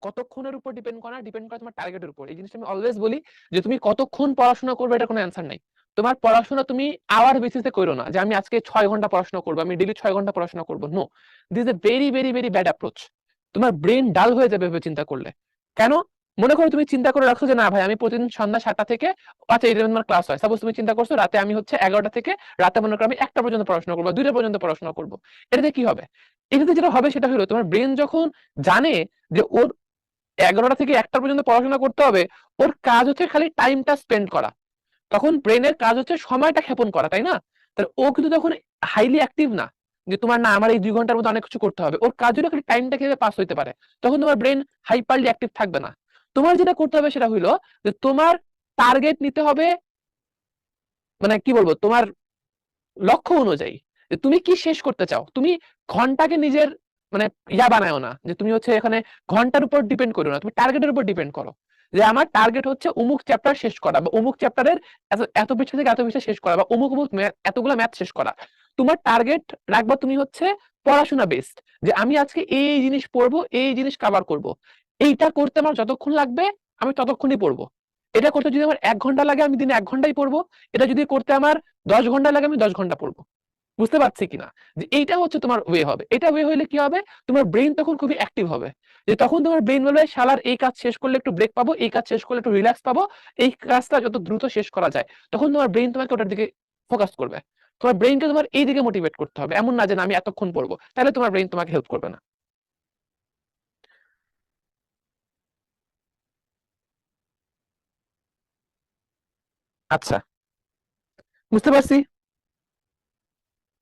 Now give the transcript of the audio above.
কতক্ষণের উপর ডিপেন্ড করে না, ডিপেন্ড করে তোমার টার্গেটের উপর। এই জিনিসটা আমি অলওয়েজ বলি যে তুমি কতক্ষণ পড়াশোনা করবে এটা কোনো অ্যান্সার নাই। তোমার পড়াশোনা তুমি আওয়ার বেসিসে করো না, যে আমি আজকে 6 ঘন্টা পড়াশোনা করবো, আমি ডেইলি 6 ঘন্টা পড়াশোনা করবো। No, this is a very very very bad approach. তোমার ব্রেন ডাল হয়ে যাবে ভেবে চিন্তা করলে। কেন? মনে করো তুমি চিন্তা করে রাখছো যে না ভাই আমি প্রতিদিন সন্ধ্যা 7টা থেকে, আচ্ছা এটা তোমার ক্লাস হয়, সাপোজ তুমি চিন্তা করছো রাতে আমি হচ্ছে 11টা থেকে রাতে মনে করো আমি 1টা পর্যন্ত পড়াশোনা করবো, 2টা পর্যন্ত পড়াশোনা করবো। এটাতে কি হবে? এটাতে যেটা হবে সেটা হলো তোমার ব্রেন যখন জানে যে ওর 11টা থেকে 1টা পর্যন্ত পড়াশোনা করতে হবে, ওর কাজ হচ্ছে খালি টাইমটা স্পেন্ড করা। তখন ব্রেনের কাজ হচ্ছে সময়টা ক্ষেপণ করা, তাই না? তাহলে ও কিন্তু তখন হাইলি অ্যাক্টিভ না, যে তোমার না আমার এই 2 ঘন্টার মধ্যে অনেক কিছু করতে হবে। ওর কাজ হলো খালি টাইমটা কিভাবে পাস হইতে পারে। তখন তোমার ব্রেন হাইপারলি অ্যাক্টিভ থাকবে না। তোমার যেটা করতে হবে সেটা হইলো যে তোমার টার্গেট নিতে হবে, মানে কি বলবো, তোমার লক্ষ্য অনুযায়ী যে তুমি কি শেষ করতে চাও। তুমি ঘন্টাকে নিজের মানে বানায়ও না, যে তুমি হচ্ছে এখানে ঘন্টার উপর ডিপেন্ড করো না, তুমি টার্গেটের উপর ডিপেন্ড করো। যে আমার টার্গেট হচ্ছে অমুক চ্যাপ্টার শেষ করা, বা অমুক চ্যাপ্টারের এত এত পৃষ্ঠা থেকে এত পৃষ্ঠা শেষ করা, বা অমুক অমুক এতগুলো ম্যাথ শেষ করা। তোমার টার্গেট রাখবা তুমি হচ্ছে পড়াশোনা বেসড, যে আমি আজকে এই জিনিস পড়বো, এই জিনিস কভার করব। এইটা করতে আমার যতক্ষণ লাগবে আমি ততক্ষণই পড়বো। এটা করতে যদি আমার 1 ঘন্টা লাগে আমি দিনে 1 ঘন্টাই পড়বো। এটা যদি করতে আমার 10 ঘন্টা লাগে আমি 10 ঘন্টা পড়বো। বুঝতে পারছি কিনা? যে এইটা হচ্ছে তোমার ওয়ে হবে। এটা ওয়ে হইলে কি হবে? তোমার ব্রেইন তখন খুবই অ্যাক্টিভ হবে। যে তখন তোমার ব্রেইন বলবে শালার এই কাজ শেষ করলে একটু ব্রেক পাবো, এই কাজ শেষ করলে একটু রিল্যাক্স পাবো, এই কাজটা যত দ্রুত শেষ করা যায়। তখন তোমার ব্রেইন তোমাকে ওটার দিকে ফোকাস করবে। তোমার ব্রেইনকে তোমার এই দিকে মোটিভেট করতে হবে। এমন না যে না আমি এতক্ষণ পড়বো। তাহলে তোমার ব্রেইন তোমাকে হেল্প করবে না। আচ্ছা, বুঝতে পারছি।